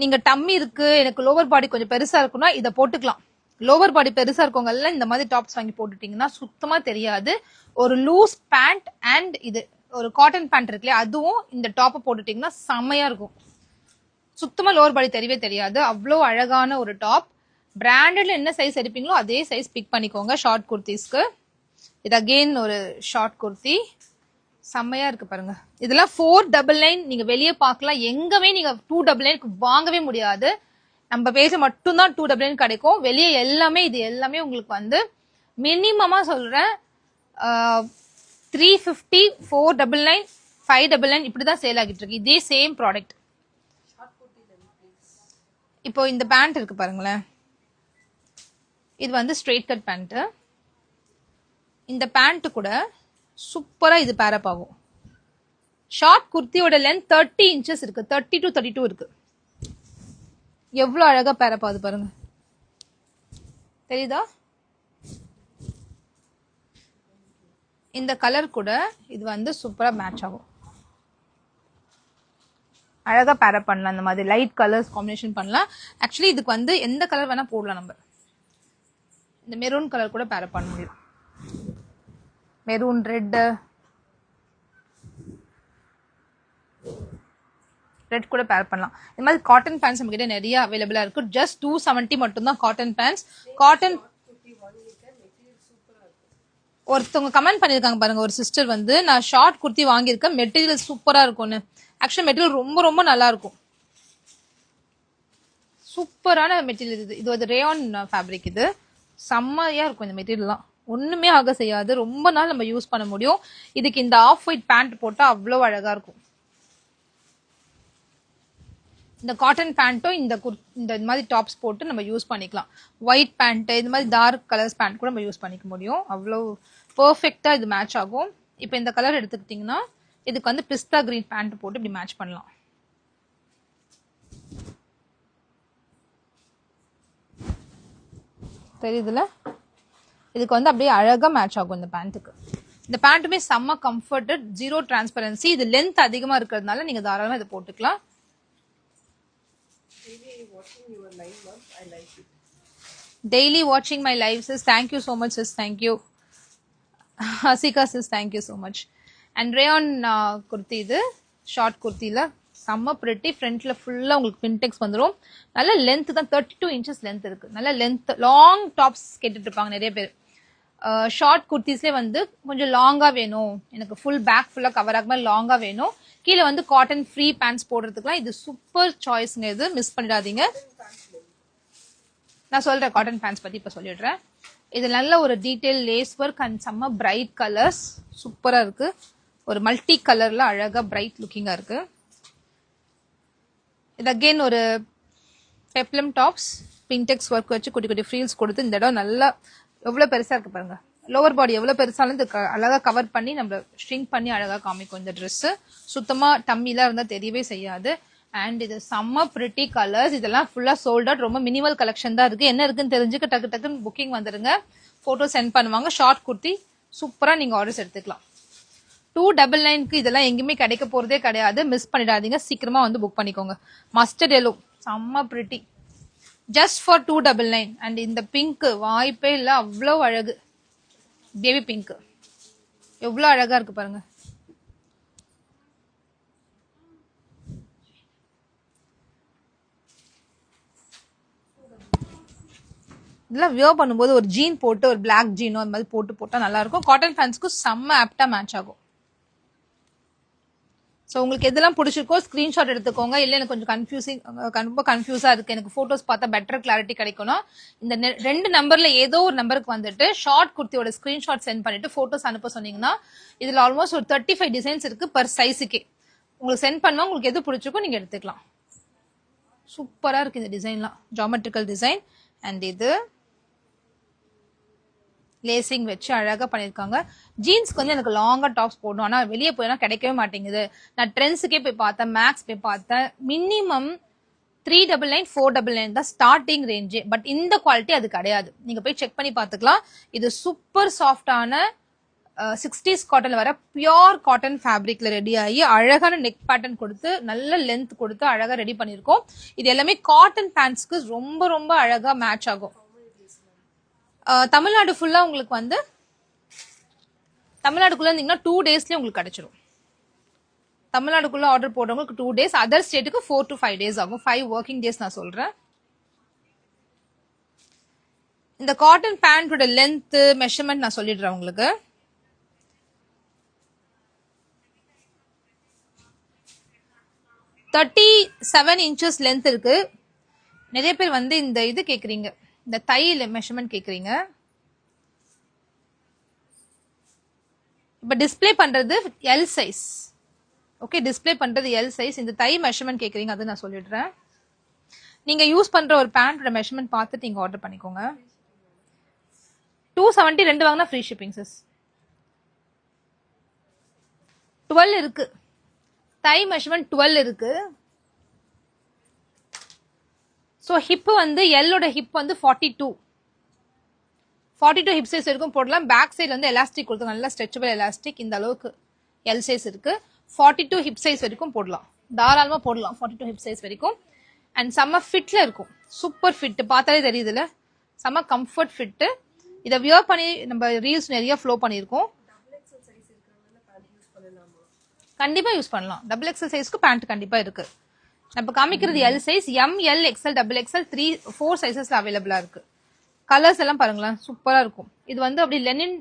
நீங்க டம்மி இருக்கு, எனக்கு லோவர் பாடி கொஞ்சம் பெருசா இருக்குன்னா இதை போட்டுக்கலாம். லோவர் பாடி பெருசா இருக்கவங்க எல்லாம் இந்த மாதிரி டாப்ஸ் வாங்கி போட்டுட்டீங்கன்னா சுத்தமா தெரியாது. ஒரு லூஸ் பேண்ட் அண்ட் இது ஒரு காட்டன் பேண்ட் இருக்குல்ல, அதுவும் இந்த டாப்பை போட்டுட்டீங்கன்னா செம்மையா இருக்கும். சுத்தமா லோவர் பாடி தெரியவே தெரியாது. அவ்வளோ அழகான ஒரு டாப். பிராண்டட்ல என்ன சைஸ் எடுப்பீங்களோ அதே சைஸ் பிக் பண்ணிக்கோங்க ஷார்ட் குர்த்திஸ்க்கு. இது அகெயின் ஒரு ஷார்ட் குர்த்தி, செம்மையா இருக்கு பாருங்க. இதெல்லாம் 499 நீங்க வெளியே பார்க்கலாம். எங்கவே நீங்க 299 வாங்கவே முடியாது. நம்ம பேஜ மட்டும் தான் 299 கிடைக்கும். வெளியே எல்லாமே இது எல்லாமே உங்களுக்கு வந்து மினிமமா சொல்றேன் 350, 499, 599 இப்படிதான் சேல் ஆகிட்டு இருக்கு. இதே சேம் ப்ராடக்ட். இப்போ இந்த பேண்ட் இருக்கு பாருங்களேன், இது வந்து ஸ்ட்ரெயிட் கட் பேண்ட். இந்த பேண்ட் கூட சூப்பரா இது பேரப் ஆகும். ஷார்ட் குர்த்தியோட லென்த் 30 இன்ச்சஸ் இருக்கு, 30 to 32 இருக்கு. எவ்வளவு அழகா பேரப் ஆகுது பாருங்க, தெரியுதா? இந்த கலர் கூட இது வந்து சூப்பரா மேட்ச் ஆகும். அழகா பேரப் பண்ணலாம். இந்த மாதிரி லைட் கலர்ஸ் காம்பினேஷன் பண்ணலாம். ஆக்சுவலி இதுக்கு வந்து எந்த கலர் வேணா போடலாம். நம்ம இந்த மெரூன் கலர் கூட பேரப் பண்ண முடியும். மெரூன், ரெட் கூட பேர் பண்ணலாம். இந்த மாதிரி காட்டன் பேண்ட்ஸ் நம்ம கிட்ட நிறைய அவைலபிளா இருக்கு. ஜஸ்ட் 270 மட்டும் தான் காட்டன் பேண்ட்ஸ். காட்டன் ஒருத்தவங்க கமெண்ட் பண்ணிருக்காங்க பாருங்க, ஒரு சிஸ்டர் வந்து நான் ஷார்ட் குர்த்தி வாங்கியிருக்கேன், மெட்டீரியல் சூப்பரா இருக்கும்னு. ஆக்சுவலி மெட்டீரியல் ரொம்ப ரொம்ப நல்லா இருக்கும். சூப்பரான மெட்டீரியல் இது. இது ஒரு ரேயான் ஃபேப்ரிக். இது செம்மையா இருக்கும். இந்த மெட்டீரியல்லாம் ஒண்ணுமே ஆக செய்யாது, ரொம்ப நாள் நம்ம யூஸ் பண்ண முடியும். இதுக்கு இந்த ஆஃப் ஒயிட் பேண்ட் போட்டா அவ்வளவு அழகா இருக்கும். இந்த காட்டன் பேண்ட்டும் இந்த மாதிரி டாப்ஸ் போட்டு நம்ம யூஸ் பண்ணிக்கலாம். ஒயிட் பேண்ட், இந்த மாதிரி டார்க் கலர்ஸ் பேண்ட் கூட நம்ம யூஸ் பண்ணிக்க முடியும். அவ்வளோ பெர்ஃபெக்டா இது மேட்ச் ஆகும். இப்போ இந்த கலர் எடுத்துக்கிட்டீங்கன்னா இதுக்கு வந்து பிஸ்தா கிரீன் பேண்ட் போட்டு இப்படி மேட்ச் பண்ணலாம். தெரியுதுல? இதுக்கு வந்து அப்படியே அழகா மேட்ச் ஆகும் இந்த பேண்ட்டுக்கு. இந்த பேண்ட்டுமே செம்ம கம்ஃபர்டட், ஜீரோ டிரான்ஸ்பரன்சி. இது லென்த் அதிகமா இருக்கிறதுனால நீங்க தாராளமா இதை போட்டுக்கலாம். Daily watching my live sis, thank you so much sis, thank you. Asika sis, thank you so much. And rayon kurti இது ஷார்ட் குர்த்தில செம்ம பிரிட்டி. ஃப்ரண்ட்ல ஃபுல்லா உங்களுக்கு பின்டெக்ஸ் வந்துடும். நல்ல லென்த் தான், 32 inches லென்த் இருக்கு. நல்ல லென்த் லாங் டாப்ஸ் கேட்டுட்டு இருப்பாங்க நிறைய பேர். ஷார்ட் குர்த்திஸ்லேயே வந்து கொஞ்சம் லாங்கா வேணும், எனக்கு ஃபுல் பேக் ஃபுல்லா கவர் ஆக மாதிரி லாங்கா வேணும், கீழே வந்து காட்டன் ஃப்ரீ பேண்ட்ஸ் போடுறதுக்குலாம் இது சூப்பர் சாய்ஸ்ங்க. இது மிஸ் பண்ணிடாதீங்க. நான் சொல்றேன் காட்டன் பேண்ட்ஸ் பத்தி இப்ப சொல்லிடுறேன். இது நல்ல ஒரு டீடைல் லேஸ் ஒர்க் அண்ட் செம்ம பிரைட் கலர்ஸ், சூப்பரா இருக்கு. ஒரு மல்டி கலர்ல அழகா பிரைட் லுக்கிங்கா இருக்கு. இது அகெயின் ஒரு பெப்ளம் டாப்ஸ், பின்டெக்ஸ் ஒர்க் வச்சு குட்டி குட்டி ஃப்ரீல்ஸ் கொடுத்து இந்த இடம் நல்லா எவ்வளவு பெருசா இருக்கு பாருங்க. லோவர் பாடி எவ்வளவு பெருசாலும் இது அழகா கவர் பண்ணி நம்ம ஷ்ரிங்க் பண்ணி அழகா காமிக்கும். இந்த ட்ரெஸ் சுத்தமா டம்மிலாம் இருந்தா தெரியவே செய்யாது. அண்ட் இது செம்ம பிரிட்டி கலர்ஸ். இதெல்லாம் ஃபுல்லா சோல்ட் அவுட். ரொம்ப மினிமல் கலெக்ஷன் தான் இருக்கு. என்ன இருக்குன்னு தெரிஞ்சுக்க டக்கு டக்குன்னு புக்கிங் வந்துருங்க. போட்டோ சென்ட் பண்ணுவாங்க. ஷார்ட் குர்த்தி சூப்பரா நீங்க ஆர்டர்ஸ் எடுத்துக்கலாம். 299க்கு இதெல்லாம் எங்கேயுமே கிடைக்க போறதே கிடையாது. மிஸ் பண்ணிடாதீங்க. சீக்கிரமா வந்து புக் பண்ணிக்கோங்க. மஸ்டர்ட் எல்லோ செம்ம பிரிட்டி, ஜஸ்ட் ஃபார் 299. அண்ட் இந்த பிங்க் வாய்ப்பே இல்ல, அவ்வளவு அழகு. பேபி பிங்க் எவ்வளவு அழகா இருக்கு பாருங்க. இதெல்லாம் வியர் பண்ணும்போது ஒரு ஜீன் போட்டு ஒரு பிளாக் ஜீனோ அந்த மாதிரி போட்டா நல்லா இருக்கும். காட்டன் பேண்ட்ஸ்க்கு செம்ம ஆப்டா மேட்ச் ஆகும். ஸோ உங்களுக்கு எதெல்லாம் பிடிச்சிருக்கோ ஸ்கிரீன்ஷாட் எடுத்துக்கோங்க. இல்லை எனக்கு கொஞ்சம் ரொம்ப கன்ஃபியூஸா இருக்கு, எனக்கு போட்டோஸ் பார்த்தா பெட்டர் கிளாரிட்டி கிடைக்கணும், இந்த 2 நம்பர்ல ஏதோ ஒரு நம்பருக்கு வந்துட்டு ஷார்ட் குர்த்தியோட ஸ்கிரீன்ஷாட் சென்ட் பண்ணிட்டு போட்டோஸ் அனுப்ப சொன்னீங்கன்னா இதுல ஆல்மோஸ்ட் ஒரு 35 டிசைன்ஸ் இருக்கு பர் சைஸுக்கே. உங்களுக்கு சென்ட் பண்ணுவோம். உங்களுக்கு எது பிடிச்சிருக்கோ நீங்க எடுத்துக்கலாம். சூப்பரா இருக்கு இந்த டிசைன்லாம், ஜாமெட்ரிக்கல் டிசைன். அண்ட் இது லேசிங் வச்சு அழகா பண்ணிருக்காங்க. ஜீன்ஸ்க்கு வந்து எனக்கு லாங்கா டாப்ஸ் போடணும், ஆனா வெளியே போயினா கிடைக்கவே மாட்டேங்குது. நான் ட்ரெண்ட்ஸுக்கே போய் பார்த்தேன், மேக்ஸ் போய் பார்த்தேன், மினிமம் 399 499 தான் ஸ்டார்டிங் ரேஞ்சே. பட் இந்த குவாலிட்டி அது கிடையாது. நீங்க போய் செக் பண்ணி பார்த்துக்கலாம். இது சூப்பர் சாஃப்டான 60s காட்டன்ல வர பியோர் காட்டன் ஃபேப்ரிக்ல ரெடி ஆகி அழகான நெக் பேட்டர்ன் கொடுத்து நல்ல லென்த் கொடுத்து அழகா ரெடி பண்ணிருக்கோம். இது எல்லாமே காட்டன் பேண்ட்ஸ்க்கு ரொம்ப ரொம்ப அழகா மேட்ச் ஆகும். தமிழ்நாடு ஃபுல்லா உங்களுக்கு வந்து தமிழ்நாடுக்குள்ள இருந்தீங்கன்னா 2 daysலயே உங்களுக்கு கிடைச்சிடும். தமிழ்நாடுக்குள்ள ஆர்டர் போடுறவங்களுக்கு 2 days, அதர் ஸ்டேட்டுக்கு 4 to 5 days ஆகும். 5 working days நான் சொல்றேன். இந்த காட்டன் பேண்டோட லென்த் மெஷர்மெண்ட் நான் சொல்லிடுறேன் உங்களுக்கு. "37 inches லென்த் இருக்கு. நிறைய பேர் வந்து இந்த இது கேக்குறீங்க, இந்த தையில மெஷர்மெண்ட் கேக்குறீங்க. இப்ப டிஸ்ப்ளே பண்றது எல் சைஸ். ஓகே, டிஸ்ப்ளே பண்றது எல் சைஸ். இந்த தை மெஷர்மெண்ட் கேக்குறீங்க, அது நான் சொல்லிடுறேன். நீங்க யூஸ் பண்ற ஒரு பேண்டோட மெஷர்மெண்ட் பார்த்துட்டு நீங்க ஆர்டர் பண்ணிக்கோங்க. 270 ரெண்டு வாங்கினா ஃப்ரீ ஷிப்பிங் சிஸ். 12 இருக்கு, தை மெஷர்மெண்ட் 12 இருக்கு. ஸோ ஹிப் வந்து எல்லோட ஹிப் வந்து 42 ஹிப் சைஸ் வரைக்கும் போடலாம். பேக் சைடு வந்து எலாஸ்டிக் கொடுத்து நல்லா ஸ்ட்ரெச்சபிள் எலாஸ்டிக், இந்த அளவுக்கு எல் சைஸ் இருக்கு. 42 ஹிப் சைஸ் வரைக்கும் போடலாம், தாராளமா போடலாம் 42 ஹிப் சைஸ் வரைக்கும். அண்ட் செம்ம ஃபிட்ல இருக்கும், சூப்பர் ஃபிட், பார்த்தாலே தெரியுதுல, செம்ம கம்ஃபர்ட் ஃபிட். இதை வியர் பண்ணி நம்ம ரீல்ஸ் நிறைய ஃப்ளோ பண்ணியிருக்கோம். கண்டிப்பா யூஸ் பண்ணலாம். டபுள் எக்ஸல் சைஸ்க்கு பேண்ட் கண்டிப்பா இருக்கு. நம்ம காமிக்கிறது L size, M, L, XL, double XL 4 சைசஸ்ல அவைலபிளா இருக்கு. கலர்ஸ் எல்லாம் பாருங்களேன், சூப்பரா இருக்கும். இது வந்து அப்படி லெனின்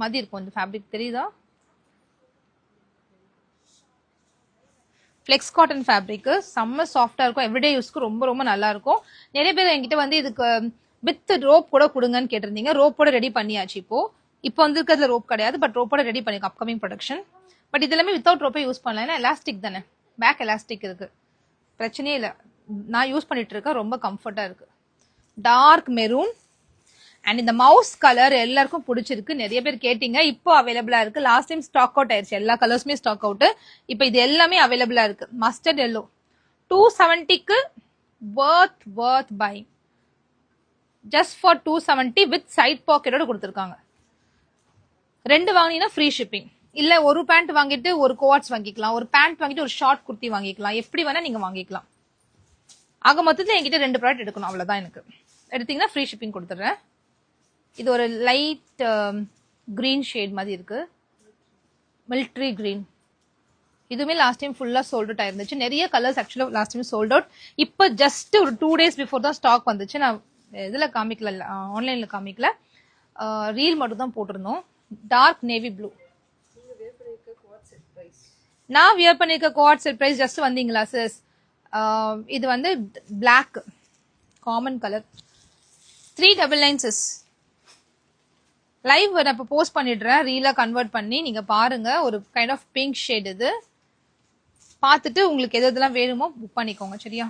மாதிரி இருக்கும் இந்த ஃபேப்ரிக், தெரியுதா? ஃபிளெக்ஸ் காட்டன் ஃபேப்ரிக், செம்ம சாஃப்டா இருக்கும். எவ்ரிடே யூஸ்க்கு ரொம்ப ரொம்ப நல்லா இருக்கும். நிறைய பேர் என்கிட்ட வந்து இதுக்கு வித் ரோப் கூட கொடுங்கன்னு கேட்டிருந்தீங்க. ரோப்போட ரெடி பண்ணியாச்சு. இப்போ வந்து இருக்கிறதுல ரோப் கிடையாது, பட் ரோப்போட ரெடி பண்ணிருக்கோம் அப்கமிங் ப்ரொடக்ஷன். பட் இது எல்லாமே வித்தவுட் ரோப்பே யூஸ் பண்ணலாம், ஏன்னா எலாஸ்டிக் தானே, பேக் எலாஸ்டிக் இருக்கு, பிரச்சனையே இல்லை. நான் யூஸ் பண்ணிட்டு இருக்கேன், ரொம்ப கம்ஃபர்ட்டா இருக்கு. டார்க் மெரூன் அண்ட் இந்த மவுஸ் கலர் எல்லாருக்கும் பிடிச்சிருக்கு. நிறைய பேர் கேட்டீங்க, இப்போ அவைலபிளா இருக்கு. லாஸ்ட் டைம் ஸ்டாக் அவுட் ஆயிருச்சு, எல்லா கலர்ஸுமே ஸ்டாக் அவுட். இப்போ இது எல்லாமே அவைலபிளா இருக்கு. மஸ்டர்ட் எல்லோ 270க்கு worth buy, just for 270 with side பாக்கெட்டோட கொடுத்துருக்காங்க. 2 வாங்கினீங்கன்னா ஃப்ரீ ஷிப்பிங். இல்ல ஒரு பேண்ட் வாங்கிட்டு ஒரு கோவாட்ஸ் வாங்கிக்கலாம், ஒரு பேண்ட் வாங்கிட்டு ஒரு ஷார்ட் குர்த்தி வாங்கிக்கலாம், எப்படி வேணா நீங்க வாங்கிக்கலாம். ஆக மொத்தத்துல என்கிட்ட 2 ப்ராடக்ட் எடுக்கணும், அவ்வளவுதான். எனக்கு எடுத்தீங்கன்னா ஃப்ரீ ஷிப்பிங் கொடுத்துட்றேன். இது ஒரு லைட் கிரீன் ஷேட் மாதிரி இருக்கு, மிலிட்ரி கிரீன். இதுவுமே லாஸ்ட் டைம் ஃபுல்லா சோல்ட் அவுட் ஆயிருந்துச்சு. நிறைய கலர்ஸ் ஆக்சுவலா லாஸ்ட் டைம் சோல்ட் அவுட். இப்போ ஜஸ்ட் ஒரு 2 days பிஃபோர் தான் ஸ்டாக் வந்துச்சு. நான் இதுல காமிக்கல, ஆன்லைன்ல காமிக்கல, ரீல் மட்டும் தான் போட்டிருந்தோம். Dark navy blue. நான் வியர் பண்ணிருக்க குவாட் செட் பிரைஸ் ஜஸ்ட் வந்தீங்களா சிஸ்? இது வந்து black common colour 399 sis. Live நான் இப்போ போஸ்ட் பண்ணிடுறேன், ரீலா கன்வெர்ட் பண்ணி நீங்க பாருங்க. ஒரு கைண்ட் ஆஃப் பிங்க் ஷேட் இது. பார்த்துட்டு உங்களுக்கு எது எதெல்லாம் வேணுமோ புக் பண்ணிக்கோங்க சரியா?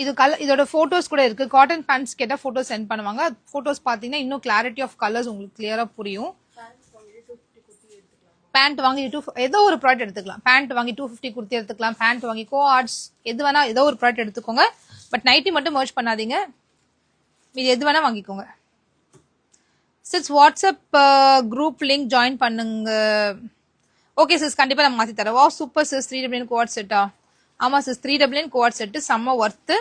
இது இதோட போட்டோஸ் கூட இருக்கு. காட்டன் பேண்ட்ஸ் கேட்டா போட்டோ சென்ட் பண்ணுவாங்க. போட்டோஸ் பாத்தீங்கன்னா இன்னும் கிளாரிட்டி ஆஃப் கலர்ஸ் உங்களுக்கு கிளியரா புரியும். பேண்ட் வாங்கி ஏதோ ஒரு ப்ராடக்ட் எடுத்துக்கலாம். பேண்ட் வாங்கி 250 குர்த்தி எடுத்துக்கலாம். பேண்ட் வாங்கி கோஆர்ட்ஸ் எது வேணா ஏதோ ஒரு ப்ராடக்ட் எடுத்துக்கோங்க. பட் நைட்டி மட்டும் மர்ஜ் பண்ணாதீங்க. இது எது வேணா வாங்கிக்கோங்க. Sis WhatsApp group link join பண்ணுங்க. ஓகே சிஸ், கண்டிப்பா நான் மாத்தி தரேன். வா சூப்பர் சிஸ், 3W கோஆர்ட் செட்டா? ஆமா சிஸ், 3W கோஆர்ட் செட்டு செம்ம ஒர்த்து.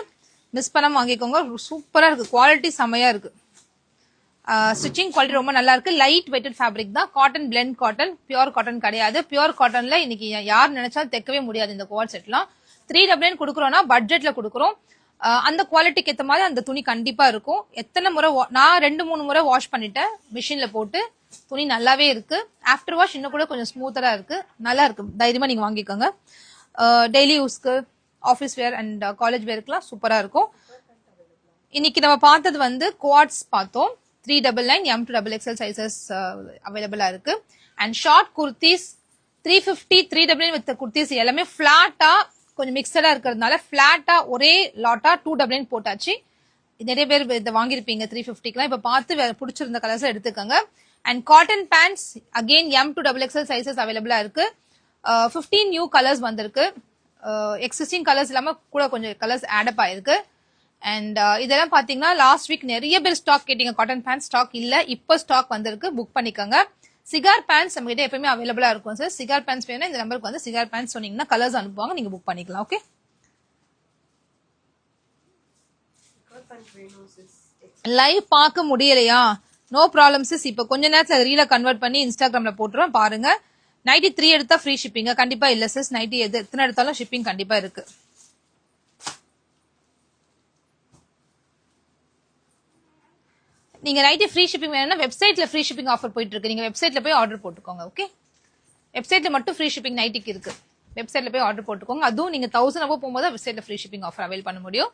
மிஸ் பண்ணாம வாங்கிக்கோங்க. சூப்பரா இருக்கு, குவாலிட்டி செம்மையா இருக்கு. ஸ்டிச்சிங் குவாலிட்டி ரொம்ப நல்லா இருக்கு. லைட் வெயிட்டட் ஃபேப்ரிக் தான். Cotton blend cotton, pure cotton கிடையாது. பியூர் காட்டன்ல இன்னைக்கு யார் நினைச்சாலும் தைக்கவே முடியாது இந்த கோஆர்ட் செட்லாம். 3W கொடுக்குறோம்னா பட்ஜெட்ல கொடுக்குறோம். அந்த குவாலிட்டிக்கு ஏற்ற மாதிரி அந்த துணி கண்டிப்பா இருக்கும். எத்தனை முறை நான் 2-3 முறை வாஷ் பண்ணிட்டேன் மிஷின்ல போட்டு. துணி நல்லாவே இருக்கு. ஆஃப்டர் வாஷ் இன்னும் கூட கொஞ்சம் ஸ்மூத்தரா இருக்கு. நல்லா இருக்கு, தைரியமா நீங்க வாங்கிக்கோங்க. டெய்லி யூஸ்க்கு, ஆஃபீஸ் வேர் அண்ட் காலேஜ் வேருக்குலாம் சூப்பரா இருக்கும். இன்னைக்கு நம்ம பார்த்தது வந்து குவாட்ஸ் பார்த்தோம். 399 M to XXL சைசஸ் அவைலபிளா இருக்கு. And short kurtis 350 3W with kurtis எல்லாமே பிளாட்டா கொஞ்சம் மிக்சடா இருக்கிறதுனால பிளாட்டா ஒரே லாட்டா 2W போட்டாச்சு. நிறைய பேர் இதை வாங்கியிருப்பீங்க 350க்குலாம். இப்ப பார்த்து பிடிச்சிருந்த கலர்ஸ் எடுத்துக்கோங்க. And cotton pants again M to XXL sizes அவைலபிளா இருக்கு. 15 நியூ கலர்ஸ் வந்திருக்கு. எக்ஸிஸ்டிங் கலர்ஸ் இல்லாம கூட கொஞ்சம் கலர்ஸ் ஆட் அப் ஆயிருக்கு. அண்ட் இதெல்லாம் பாத்தீங்கன்னா லாஸ்ட் வீக் நிறைய பேர் ஸ்டாக் கேட்டீங்க. காட்டன் பேண்ட் ஸ்டாக் இல்ல, இப்போ ஸ்டாக் வந்திருக்கு, புக் பண்ணிக்கோங்க. சிகார் பேண்ட்ஸ் நம்ம கிட்ட எப்பவுமே அவைலபிளா இருக்கும் சார். சிகார் பேண்ட்ஸ் வேணும் இந்த நம்பருக்கு வந்து சிகார் பேண்ட்ஸ் சொன்னீங்கன்னா கலர்ஸ் அனுப்புவாங்க, நீங்க புக் பண்ணிக்கலாம். ஓகே, லைவ் பார்க்க முடியலையா? No problem sis. இப்போ கொஞ்ச நேரத்துல ரீல கன்வெர்ட் பண்ணி இன்ஸ்டாகிராம்ல போட்டுருவேன் பாருங்க. நைட்டி 3 எடுத்தா ஃப்ரீ ஷிப்பிங்க? கண்டிப்பா இல்ல சிஸ். நைட்டி எத்தனை எடுத்தாலும் ஷிப்பிங் கண்டிப்பா இருக்கு. நீங்க நைட்டி ஃப்ரீ ஷிப்பிங் வேணும்னா வெப்சைட்ல ஃப்ரீ ஷிப்பிங் ஆஃபர் போயிட்டு இருக்கு. நீங்க வெப்சைட்ல போய் ஆர்டர் போட்டுக்கோங்க. ஓகே, வெப்சைட்ல மட்டும் ஃப்ரீ ஷிப்பிங் நைட்டிக்கு இருக்கு. வெப்சைட்ல போய் ஆர்டர் போட்டுக்கோங்க. அதுவும் நீங்க 1000 above போகும்போது வெப்சைட்ல ஃப்ரீ ஷிப்பிங் ஆஃபர் அவைல் பண்ண முடியும்.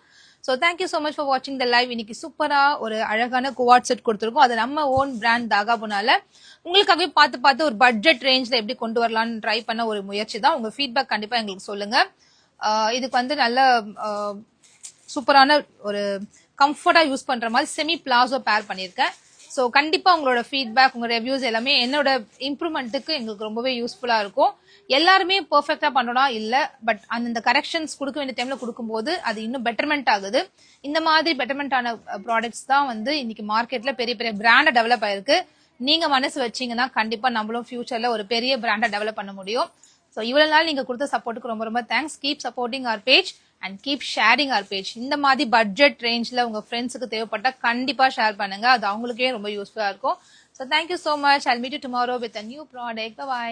So thank you so much for வாட்சிங் த லைவ். இன்னைக்கு சூப்பரா ஒரு அழகான கோஆர்ட் செட் கொடுத்துருக்கோம். அது நம்ம ஓன் பிராண்ட் தாகாபுனால உங்களுக்காகவே பார்த்து ஒரு பட்ஜெட் ரேஞ்ச்ல எப்படி கொண்டு வரலாம்னு ட்ரை பண்ண ஒரு முயற்சி தான். உங்க ஃபீட்பேக் கண்டிப்பா எங்களுக்கு சொல்லுங்க. இதுக்கு வந்து நல்ல சூப்பரான ஒரு கம்ஃபர்டா யூஸ் பண்ற மாதிரி செமி பிளாசோ பேர் பண்ணிருக்கேன். ஸோ கண்டிப்பா உங்களோட ஃபீட்பேக், உங்க ரிவ்யூஸ் எல்லாமே என்னோட இம்ப்ரூவ்மெண்ட்டுக்கு எங்களுக்கு ரொம்பவே யூஸ்ஃபுல்லா இருக்கும். எல்லாருமே பெர்ஃபெக்டா பண்ணணும் இல்ல, பட் அந்த கரெக்ஷன்ஸ் கொடுக்க வேண்டிய டைம்ல கொடுக்கும்போது அது இன்னும் பெட்டர்மெண்ட் ஆகுது. இந்த மாதிரி பெட்டர்மெண்ட் ஆன ப்ராடக்ட்ஸ் தான் வந்து இன்னைக்கு மார்க்கெட்ல பெரிய பெரிய பிராண்டா டெவலப் ஆயிருக்கு. நீங்க மனசு வச்சீங்கன்னா கண்டிப்பா நம்மளும் ஃபியூச்சர்ல ஒரு பெரிய பிராண்டா டெவலப் பண்ண முடியும். ஸோ இவ்வளவு நாள் நீங்க கொடுத்த சப்போர்ட்டுக்கு ரொம்ப ரொம்ப thanks. Keep supporting our page and keep sharing our page. இந்த மாதிரி பட்ஜெட் ரேஞ்ச்ல உங்க ஃப்ரெண்ட்ஸுக்கு தேவைப்பட்டா கண்டிப்பா ஷேர் பண்ணுங்க. அது அவங்களுக்கே ரொம்ப யூஸ்ஃபுல்லா இருக்கும். So thank you so much. I'll meet you tomorrow with a new product. By.